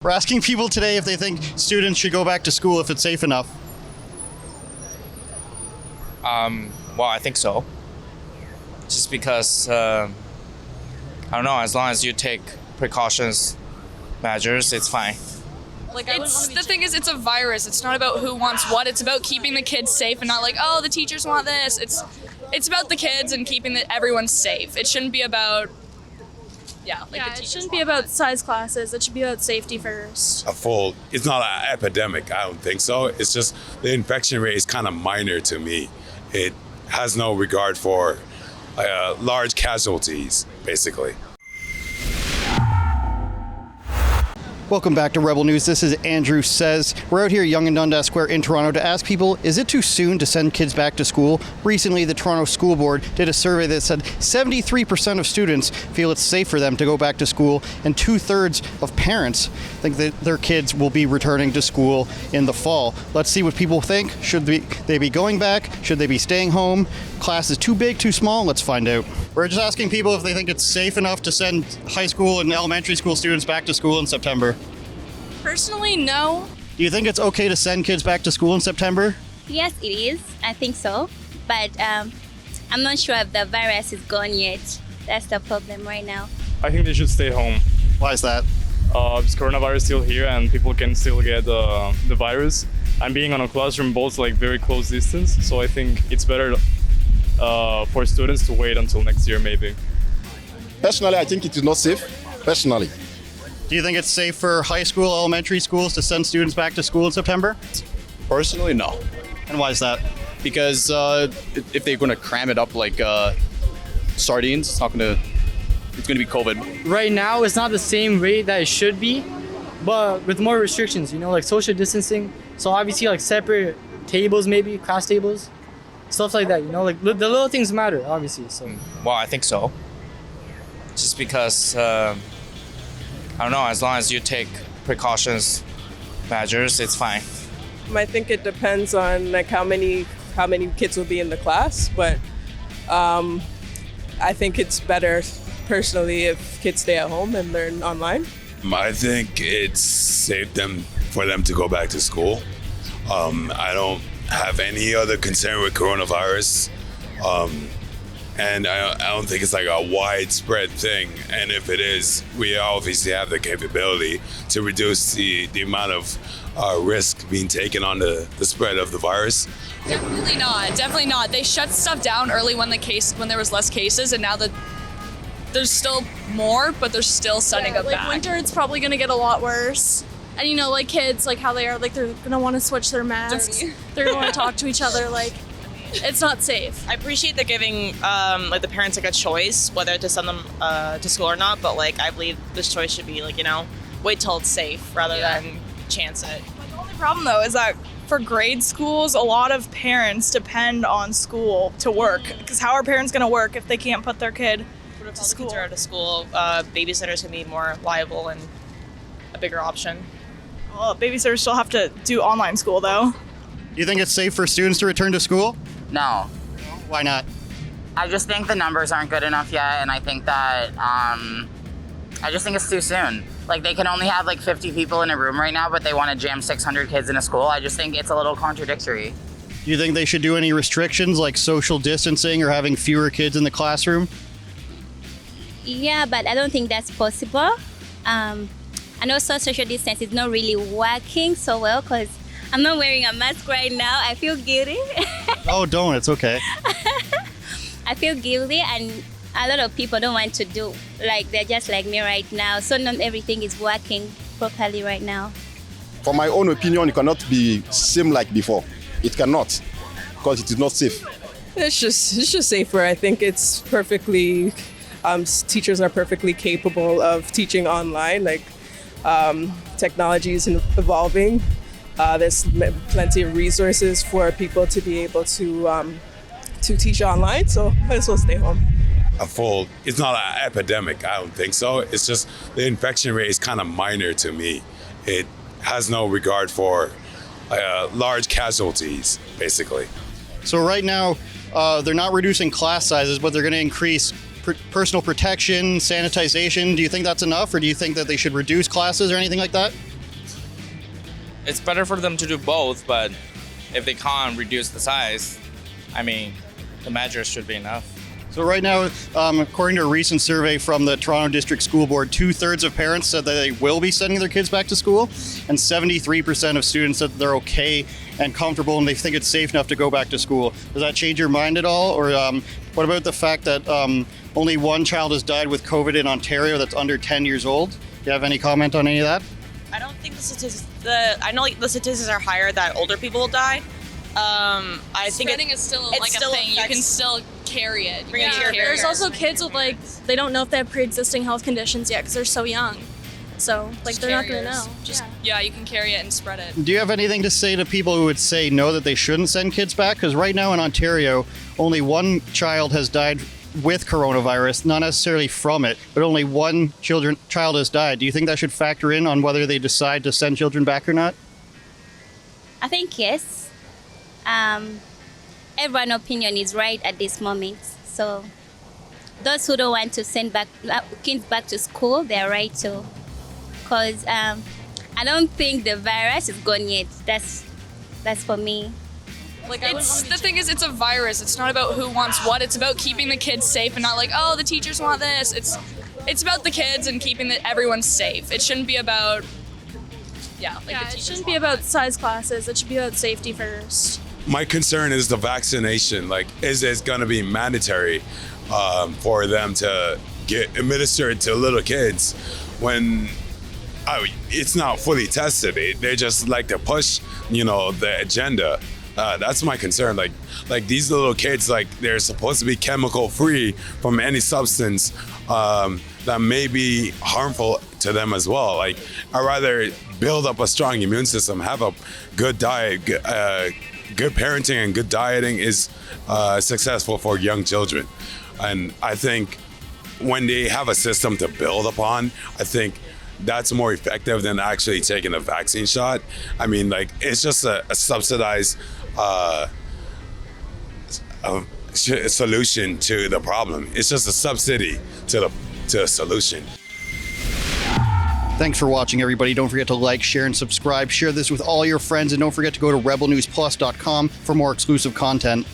We're asking people today if they think students should go back to school if it's safe enough. Well, I think so. Just because, I don't know, as long as you take precautions, measures, it's fine. The thing is, it's a virus. It's not about who wants what. It's about keeping the kids safe and not like, oh, the teachers want this. It's about the kids and keeping everyone safe. It shouldn't be about, It shouldn't be about size classes. It should be about safety first. It's not an epidemic, I don't think so. It's just the infection rate is kind of minor to me. It has no regard for large casualties, basically. Welcome back to Rebel News. This is Andrew Says. We're out here at Yonge and Dundas Square in Toronto to ask people, is it too soon to send kids back to school? Recently, the Toronto School Board did a survey that said 73% of students feel it's safe for them to go back to school, and 2/3 of parents think that their kids will be returning to school in the fall. Let's see what people think. Should they be going back? Should they be staying home? Class is too big, too small? Let's find out. We're just asking people if they think it's safe enough to send high school and elementary school students back to school in September. Personally, no. Do you think it's okay to send kids back to school in September? Yes, it is. I think so. But I'm not sure if the virus is gone yet. That's the problem right now. I think they should stay home. Why is that? Because coronavirus is still here and people can still get the virus. And being on a classroom both like very close distance, so I think it's better for students to wait until next year maybe. Personally, I think it is not safe. Personally. Do you think it's safe for high school, elementary schools to send students back to school in September? Personally, no. And why is that? Because if they're going to cram it up like sardines, it's going to be COVID. Right now, it's not the same rate that it should be, but with more restrictions, like social distancing. So obviously, like separate tables, maybe class tables, stuff like that. Like the little things matter, obviously. So. Well, I think so. Just because, I don't know, as long as you take precautions, measures, it's fine. I think it depends on like how many kids will be in the class, but I think it's better personally if kids stay at home and learn online. I think it's safe for them to go back to school. I don't have any other concern with coronavirus. And I don't think it's like a widespread thing. And if it is, we obviously have the capability to reduce the amount of risk being taken on the spread of the virus. Definitely not. They shut stuff down early when there was less cases, and now that there's still more, but they're still setting up back. Winter, it's probably going to get a lot worse. And like kids, like how they are, like they're going to want to switch their masks. They're going to want to talk to each other, like. It's not safe. I appreciate they're giving the parents a choice whether to send them to school or not, but I believe this choice should be wait till it's safe rather than chance it. The only problem though is that for grade schools, a lot of parents depend on school to work, because how are parents going to work if they can't put their kid to school? Kids are out of school, babysitters can be more liable and a bigger option. Well, babysitters still have to do online school though. Do you think it's safe for students to return to school? No. Why not? I just think the numbers aren't good enough yet, and I think that, I just think it's too soon. Like, they can only have 50 people in a room right now, but they want to jam 600 kids in a school. I just think it's a little contradictory. Do you think they should do any restrictions like social distancing or having fewer kids in the classroom? Yeah, but I don't think that's possible. And also social distance is not really working so well because I'm not wearing a mask right now. I feel guilty. Oh, don't. It's okay. I feel guilty, and a lot of people don't want to do. They're just like me right now. So not everything is working properly right now. For my own opinion, it cannot be same like before. It cannot, because it is not safe. It's just safer. I think it's perfectly, teachers are perfectly capable of teaching online. Technology is evolving. There's plenty of resources for people to be able to teach online, so might as well stay home. It's not an epidemic, I don't think so. It's just the infection rate is kind of minor to me. It has no regard for large casualties, basically. So right now, they're not reducing class sizes, but they're going to increase personal protection, sanitization. Do you think that's enough, or do you think that they should reduce classes or anything like that? it's better for them to do both, but if they can't reduce the size, I mean, the measures should be enough. So right now, according to a recent survey from the Toronto District School Board, 2/3 of parents said that they will be sending their kids back to school, and 73% of students said they're okay and comfortable and they think it's safe enough to go back to school. Does that change your mind at all? Or what about the fact that only one child has died with COVID in Ontario that's under 10 years old? Do you have any comment on any of that? I don't think the statistics. I know like the statistics are higher that older people will die. I think Spreading is still like a thing. You can still carry it. You can carry There's it. also kids with like they don't know if they have pre-existing health conditions yet because they're so young. So like they're not gonna know. Yeah, you can carry it and spread it. Do you have anything to say to people who would say no, that they shouldn't send kids back? Because right now in Ontario, only one child has died with coronavirus, not necessarily from it, but only one child has died. Do you think that should factor in on whether they decide to send children back or not? I think yes. Everyone's opinion is right at this moment. So those who don't want to send back kids back to school, they're right to. Because I don't think the virus is gone yet. That's for me. Like the thing is, it's a virus. It's not about who wants what. It's about keeping the kids safe and not like, oh, the teachers want this. It's about the kids and keeping everyone safe. It shouldn't be about it shouldn't be about size classes. It should be about safety first. My concern is the vaccination. Like, is it going to be mandatory for them to get administered to little kids when it's not fully tested? They just like to push, the agenda. That's my concern. Like these little kids, like they're supposed to be chemical free from any substance that may be harmful to them as well. Like, I'd rather build up a strong immune system, have a good diet, good parenting and good dieting is successful for young children. And I think when they have a system to build upon, I think that's more effective than actually taking a vaccine shot. I mean, like, it's just a subsidized solution to the problem. It's just a subsidy to a solution. Thanks for watching, everybody. Don't forget to like, share, and subscribe. Share this with all your friends, and don't forget to go to rebelnewsplus.com for more exclusive content.